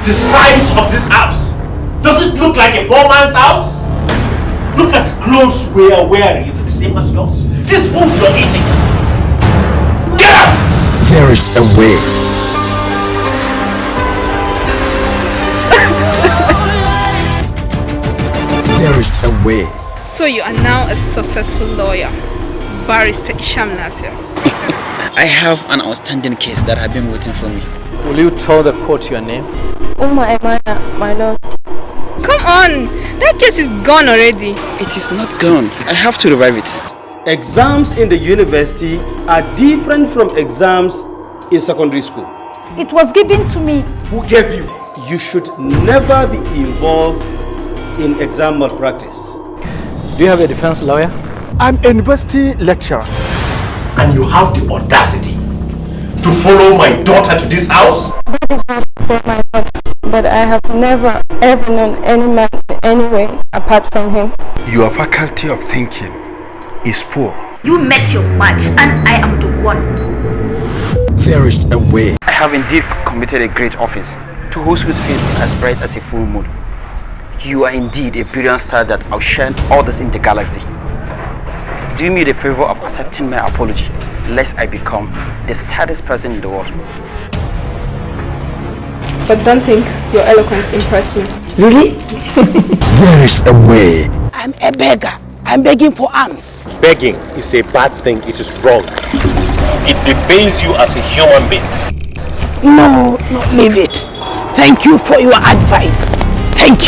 the size of this house. Does it look like a poor man's house? Look at the clothes we are wearing. Is it the same as yours? This food you're eating. Get out! There is a way. There is a way. So you are now a successful lawyer, Barrister Isham Nasir. I have an outstanding case that has been waiting for me. Will you tell the court your name? Uma Emana, my lord. Come on, that case is gone already. It is not gone. I have to revive it. Exams in the university are different from exams in secondary school. It was given to me. Who gave you? You should never be involved in exam malpractice. Do you have a defense lawyer? I'm a university lecturer. And you have the audacity to follow my daughter to this house? That is what I said, my lord. But I have never ever known any man in any way apart from him. Your faculty of thinking is poor. You met your match and I am the one. There is a way. I have indeed committed a great offense, to whose face is as bright as a full moon. You are indeed a brilliant star that outshines others in the galaxy. Do me the favor of accepting my apology, lest I become the saddest person in the world. But don't think your eloquence impressed me. Really? There is a way. I'm a beggar. I'm begging for alms. Begging is a bad thing. It is wrong. It debases you as a human being. No, leave it. Thank you for your advice.